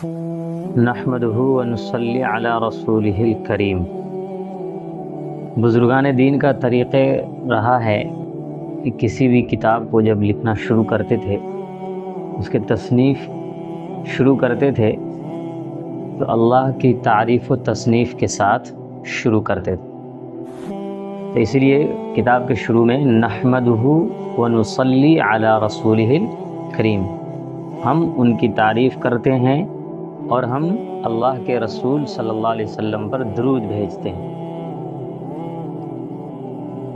نحمدہ ونصلی علی رسولہ الکریم۔ بزرگان دین کا طریقہ رہا ہے کہ کسی بھی کتاب کو جب لکھنا شروع کرتے تھے، اس کے تصنیف شروع کرتے تھے تو اللہ کی تعریف و تصنیف کے ساتھ شروع کرتے تھے۔ تو اس لیے کتاب کے شروع میں نحمدہ ونصلی علی رسولہ الکریم، ہم ان کی تعریف کرتے ہیں اور ہم اللہ کے رسول صلی اللہ علیہ وسلم پر درود بھیجتے ہیں۔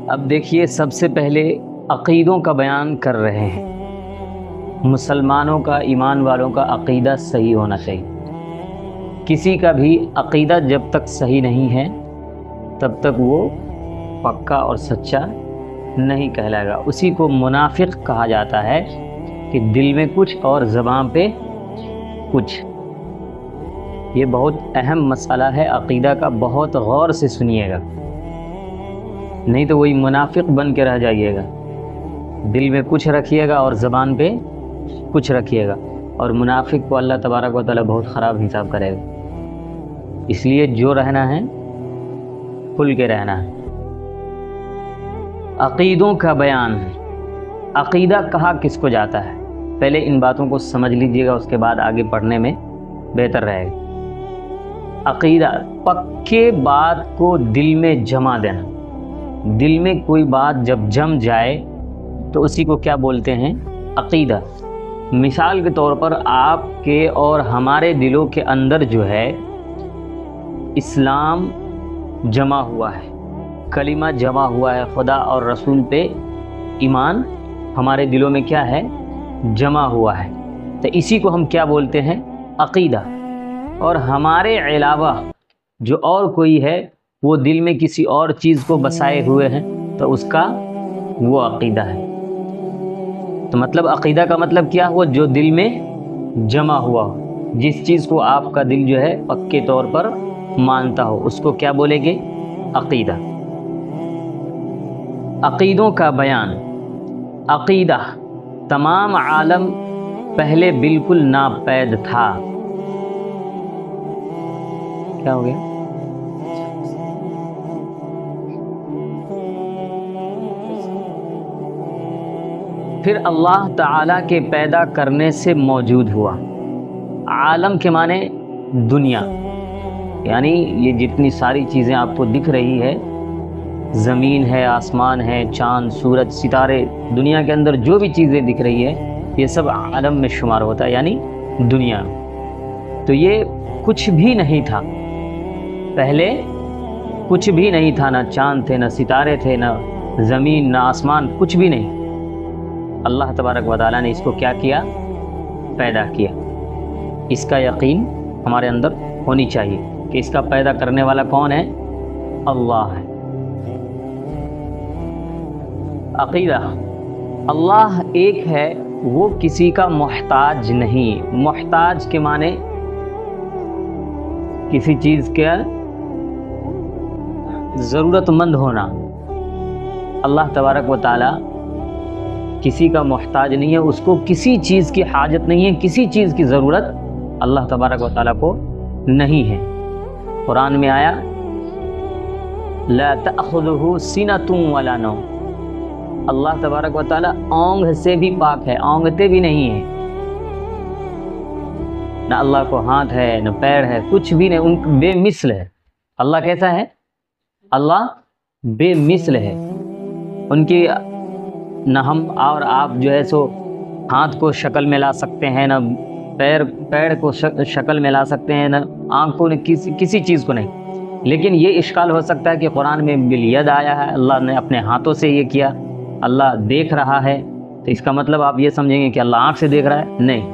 اب دیکھیے، سب سے پہلے عقیدوں کا بیان کر رہے ہیں۔ مسلمانوں کا، ایمان والوں کا عقیدہ صحیح ہونا چاہیے۔ کسی کا بھی عقیدہ جب تک صحیح نہیں ہے تب تک وہ پکا اور سچا نہیں کہلائے گا۔ اسی کو منافق کہا جاتا ہے کہ دل میں کچھ اور زبان پہ کچھ۔ یہ بہت اہم مسئلہ ہے عقیدہ کا، بہت غور سے سنیے گا، نہیں تو وہی منافق بن کے رہ جائیے گا۔ دل میں کچھ رکھیے گا اور زبان پہ کچھ رکھیے گا، اور منافق کو اللہ تبارک و تعالیٰ بہت خراب حساب کرے گا۔ اس لیے جو رہنا ہے کھل کے رہنا ہے۔ عقیدوں کا بیان ہے۔ عقیدہ کہا کس کو جاتا ہے؟ پہلے ان باتوں کو سمجھ لیجئے گا، اس کے بعد آگے پڑھنے میں بہتر رہے گا۔ عقیدہ پکے بات کو دل میں جما دینا۔ دل میں کوئی بات جب جم جائے تو اسی کو کیا بولتے ہیں؟ عقیدہ۔ مثال کے طور پر آپ کے اور ہمارے دلوں کے اندر جو ہے اسلام جمع ہوا ہے، کلمہ جمع ہوا ہے، خدا اور رسول پہ ایمان ہمارے دلوں میں کیا ہے؟ جمع ہوا ہے۔ تو اسی کو ہم کیا بولتے ہیں؟ عقیدہ۔ اور ہمارے علاوہ جو اور کوئی ہے وہ دل میں کسی اور چیز کو بسائے ہوئے ہیں تو اس کا وہ عقیدہ ہے۔ تو مطلب عقیدہ کا مطلب کیا ہوا؟ جو دل میں جمع ہوا ہو، جس چیز کو آپ کا دل جو ہے پکے طور پر مانتا ہو، اس کو کیا بولیں گے؟ عقیدہ۔ عقیدوں کا بیان۔ عقیدہ تمام عالم پہلے بالکل ناپید تھا۔ کیا ہو گیا؟ پھر اللہ تعالیٰ کے پیدا کرنے سے موجود ہوا۔ عالم کے معنی دنیا، یعنی یہ جتنی ساری چیزیں آپ کو دکھ رہی ہے، زمین ہے، آسمان ہے، چاند، سورج، ستارے، دنیا کے اندر جو بھی چیزیں دکھ رہی ہے یہ سب عالم میں شمار ہوتا ہے، یعنی دنیا۔ تو یہ کچھ بھی نہیں تھا پہلے، کچھ بھی نہیں تھا، نہ چاند تھے، نہ ستارے تھے، نہ زمین، نہ آسمان، کچھ بھی نہیں۔ اللہ تبارک و تعالیٰ نے اس کو کیا کیا؟ پیدا کیا۔ اس کا یقین ہمارے اندر ہونی چاہیے کہ اس کا پیدا کرنے والا کون ہے؟ اللہ ہے۔ عقیدہ، اللہ ایک ہے، وہ کسی کا محتاج نہیں۔ محتاج کے معنی کسی چیز کا ضرورت مند ہونا۔ اللہ تبارک و تعالیٰ کسی کا محتاج نہیں ہے، اس کو کسی چیز کی حاجت نہیں ہے، کسی چیز کی ضرورت اللہ تبارک و تعالیٰ کو نہیں ہے۔ قرآن میں آیا لا تأخذہ سنۃ ولا نوم۔ اللہ تبارک و تعالیٰ اونگ سے بھی پاک ہے، اونگتے بھی نہیں ہیں، نہ اللہ کو ہاتھ ہے، نہ پیر ہے، کچھ بھی نہیں، ان بے مثل ہے۔ اللہ کیسا ہے؟ اللہ بے مثل ہے۔ ان کی نہ ہم اور آپ جو ہے سو ہاتھ کو شکل میں لا سکتے ہیں، نہ پیر کو شکل میں لا سکتے ہیں، نہ آنکھ کو، کسی چیز کو نہیں۔ لیکن یہ اشکال ہو سکتا ہے کہ قرآن میں بالید آیا ہے، اللہ نے اپنے ہاتھوں سے یہ کیا، اللہ دیکھ رہا ہے، تو اس کا مطلب آپ یہ سمجھیں گے کہ اللہ آنکھ سے دیکھ رہا ہے؟ نہیں۔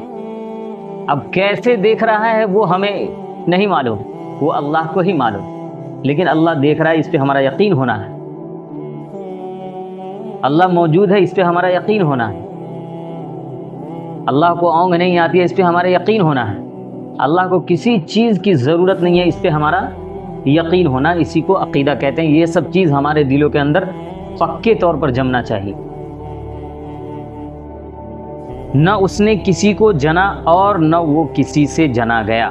اب کیسے دیکھ رہا ہے وہ ہمیں نہیں معلوم، وہ اللہ کو ہی معلوم، لیکن اللہ دیکھ رہا ہے، اس پہ ہمارا یقین ہونا ہے۔ اللہ موجود ہے، اس پہ ہمارا یقین ہونا ہے۔ اللہ کو اونگ نہیں آتی ہے، اس پہ ہمارا یقین ہونا ہے۔ اللہ کو کسی چیز کی ضرورت نہیں ہے، اس پہ ہمارا یقین ہونا، اسی کو عقیدہ کہتے ہیں۔ یہ سب چیز ہمارے دلوں کے اندر پکے طور پر جمنا چاہیے۔ نہ اس نے کسی کو جنا اور نہ وہ کسی سے جنا گیا،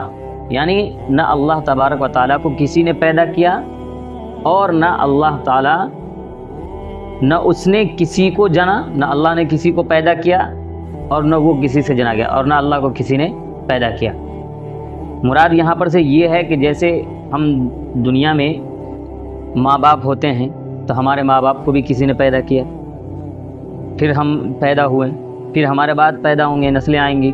یعنی نہ اللہ تبارک و تعالیٰ کو کسی نے پیدا کیا اور نہ اللہ تعالیٰ، نہ اس نے کسی کو جنا، نہ اللہ نے کسی کو پیدا کیا اور نہ وہ کسی سے جنا گیا، اور نہ اللہ کو کسی نے پیدا کیا۔ مراد یہاں پر سے یہ ہے کہ جیسے ہم دنیا میں ماں باپ ہوتے ہیں تو ہمارے ماں باپ کو بھی کسی نے پیدا کیا، پھر ہم پیدا ہوئے، پھر ہمارے بعد پیدا ہوں گے، نسلیں آئیں گی،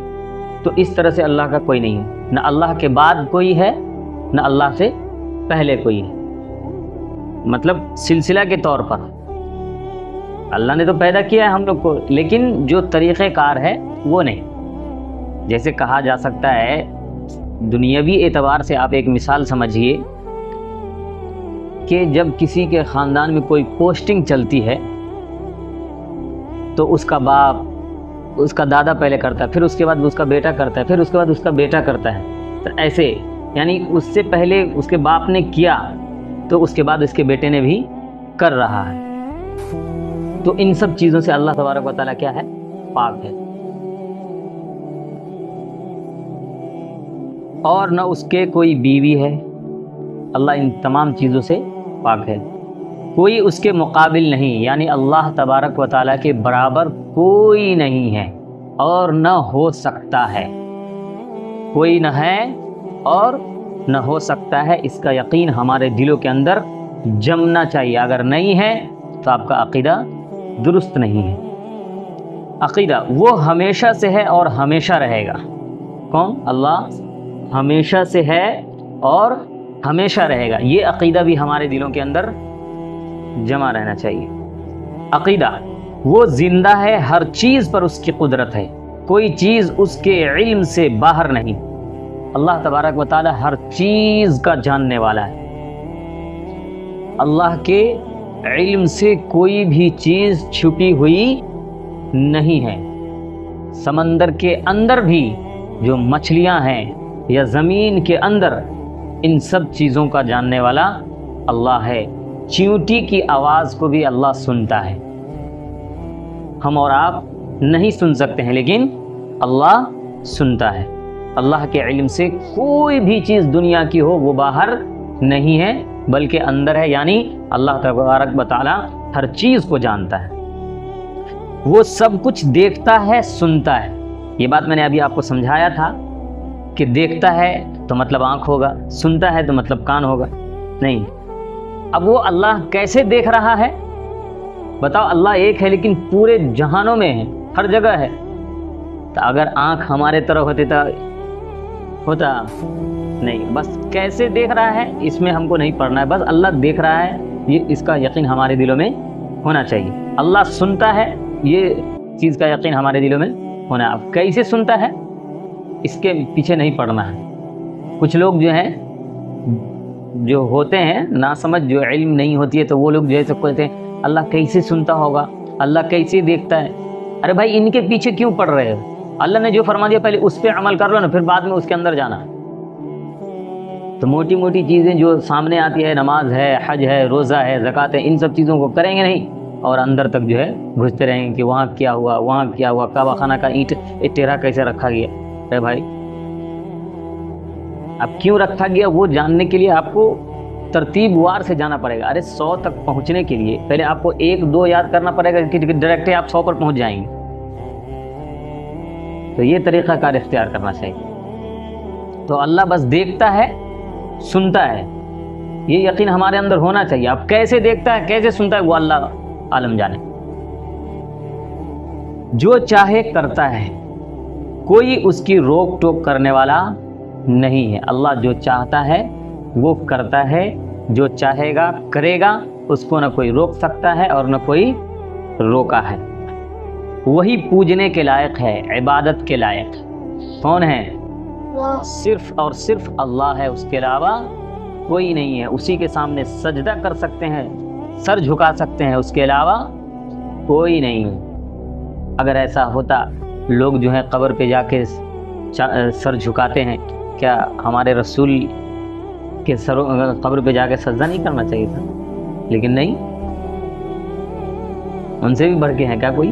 تو اس طرح سے اللہ کا کوئی نہیں ہے، نہ اللہ کے بعد کوئی ہے نہ اللہ سے پہلے کوئی ہے، مطلب سلسلہ کے طور پر اللہ نے تو پیدا کیا ہے ہم لوگ کو، لیکن جو طریقہ کار ہے وہ نہیں۔ جیسے کہا جا سکتا ہے دنیاوی اعتبار سے، آپ ایک مثال سمجھیے کہ جب کسی کے خاندان میں کوئی پوسٹنگ چلتی ہے تو اس کا باپ، اس کا دادا پہلے کرتا ہے، پھر اس کے بعد اس کا بیٹا کرتا ہے، پھر اس کے بعد اس کا بیٹا کرتا ہے، تو ایسے یعنی اس سے پہلے اس کے باپ نے کیا تو اس کے بعد اس کے بیٹے نے بھی کر رہا ہے۔ تو ان سب چیزوں سے اللہ تبارک و تعالیٰ کیا ہے؟ پاک ہے، اور نہ اس کے کوئی بیوی ہے، اللہ ان تمام چیزوں سے پاک ہے۔ کوئی اس کے مقابل نہیں، یعنی اللہ تبارک و تعالیٰ کے برابر کوئی نہیں ہے اور نہ ہو سکتا ہے، کوئی نہ ہے اور نہ ہو سکتا ہے، اس کا یقین ہمارے دلوں کے اندر جمنا چاہیے۔ اگر نہیں ہے تو آپ کا عقیدہ درست نہیں ہے۔ عقیدہ وہ ہمیشہ سے ہے اور ہمیشہ رہے گا۔ کون؟ اللہ ہمیشہ سے ہے اور ہمیشہ رہے گا، یہ عقیدہ بھی ہمارے دلوں کے اندر جمع رہنا چاہیے۔ عقیدہ وہ زندہ ہے، ہر چیز پر اس کی قدرت ہے، کوئی چیز اس کے علم سے باہر نہیں۔ اللہ تبارک و تعالی ہر چیز کا جاننے والا ہے، اللہ کے علم سے کوئی بھی چیز چھپی ہوئی نہیں ہے۔ سمندر کے اندر بھی جو مچھلیاں ہیں یا زمین کے اندر، ان سب چیزوں کا جاننے والا اللہ ہے۔ چیونٹی کی آواز کو بھی اللہ سنتا ہے، ہم اور آپ نہیں سن سکتے ہیں لیکن اللہ سنتا ہے۔ اللہ کے علم سے کوئی بھی چیز دنیا کی ہو وہ باہر نہیں ہے بلکہ اندر ہے، یعنی اللہ تبارک و تعالی ہر چیز کو جانتا ہے۔ وہ سب کچھ دیکھتا ہے، سنتا ہے۔ یہ بات میں نے ابھی آپ کو سمجھایا تھا کہ دیکھتا ہے تو مطلب آنکھ ہوگا، سنتا ہے تو مطلب کان ہوگا، نہیں۔ اب وہ اللہ کیسے دیکھ رہا ہے؟ بتاؤ، اللہ ایک ہے لیکن پورے جہانوں میں ہے، ہر جگہ ہے۔ تو اگر آنکھ ہمارے طرح ہوتی تو ہوتا نہیں، بس کیسے دیکھ رہا ہے اس میں ہم کو نہیں پڑھنا ہے، بس اللہ دیکھ رہا ہے، یہ اس کا یقین ہمارے دلوں میں ہونا چاہیے۔ اللہ سنتا ہے، یہ چیز کا یقین ہمارے دلوں میں ہونا ہے۔ اب کیسے سنتا ہے اس کے پیچھے نہیں پڑنا ہے۔ کچھ لوگ جو ہیں، جو ہوتے ہیں ناسمجھ، جو علم نہیں ہوتی ہے، تو وہ لوگ جیسے کہتے ہیں اللہ کیسے سنتا ہوگا، اللہ کیسے دیکھتا ہے۔ ارے بھائی، ان کے پیچھے کیوں پڑ رہے ہو؟ اللہ نے جو فرما دیا پہلے اس پہ عمل کر لو نا، پھر بعد میں اس کے اندر جانا۔ تو موٹی موٹی چیزیں جو سامنے آتی ہے، نماز ہے، حج ہے، روزہ ہے، زکوٰۃ ہے، ان سب چیزوں کو کریں گے نہیں اور اندر تک جو ہے گھستے رہیں گے کہ وہاں کیا ہوا، وہاں کیا ہوا، کعبہ خانہ کا اینٹ ٹیڑھا کیسے رکھا گیا۔ ارے بھائی، اب کیوں رکھا گیا وہ جاننے کے لیے آپ کو ترتیب وار سے جانا پڑے گا۔ ارے 100 تک پہنچنے کے لیے پہلے آپ کو 1-2 یاد کرنا پڑے گا کہ ڈائریکٹ آپ 100 پر پہنچ جائیں گے۔ تو یہ طریقہ کار اختیار کرنا چاہیے۔ تو اللہ بس دیکھتا ہے، سنتا ہے، یہ یقین ہمارے اندر ہونا چاہیے۔ اب کیسے دیکھتا ہے، کیسے سنتا ہے، وہ اللہ عالم جانے۔ جو چاہے کرتا ہے، کوئی اس کی روک ٹوک کرنے والا نہیں ہے۔ اللہ جو چاہتا ہے وہ کرتا ہے، جو چاہے گا کرے گا، اس کو نہ کوئی روک سکتا ہے اور نہ کوئی روکا ہے۔ وہی پوجنے کے لائق ہے، عبادت کے لائق ہے۔ کون ہے؟ صرف اور صرف اللہ ہے، اس کے علاوہ کوئی نہیں ہے۔ اسی کے سامنے سجدہ کر سکتے ہیں، سر جھکا سکتے ہیں، اس کے علاوہ کوئی نہیں ہے۔ اگر ایسا ہوتا، لوگ جو ہیں قبر پہ جا کے سر جھکاتے ہیں، کیا ہمارے رسول کے قبر پہ جا کے سجدہ نہیں کرنا چاہیے تھا؟ لیکن نہیں، ان سے بھی بڑھ کے ہیں کیا کوئی؟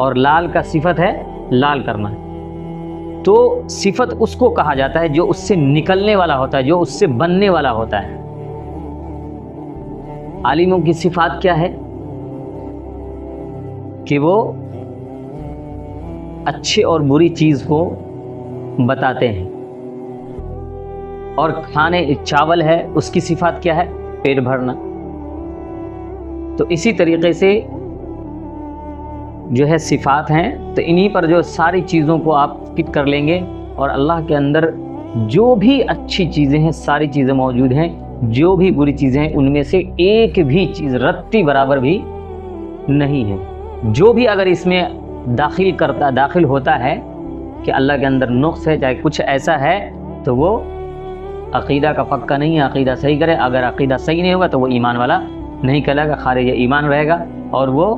اور لال کا صفت ہے لال کرنا، تو صفت اس کو کہا جاتا ہے جو اس سے نکلنے والا ہوتا ہے، جو اس سے بننے والا ہوتا ہے۔ عالموں کی صفات کیا ہے کہ وہ اچھے اور بری چیز کو بتاتے ہیں، اور کھانے چاول ہے اس کی صفات کیا ہے؟ پیٹ بھرنا۔ تو اسی طریقے سے جو ہے صفات ہیں، تو انہی پر جو ساری چیزوں کو آپ فٹ کر لیں گے، اور اللہ کے اندر جو بھی اچھی چیزیں ہیں ساری چیزیں موجود ہیں، جو بھی بری چیزیں ہیں ان میں سے ایک بھی چیز رتی برابر بھی نہیں ہے۔ جو بھی اگر اس میں داخل ہوتا ہے کہ اللہ کے اندر نقص ہے، چاہے کچھ ایسا ہے، تو وہ عقیدہ کا پکا نہیں ہے۔ عقیدہ صحیح کرے، اگر عقیدہ صحیح نہیں ہوگا تو وہ ایمان والا نہیں کہلائے گا، خارج ایمان رہے گا، اور وہ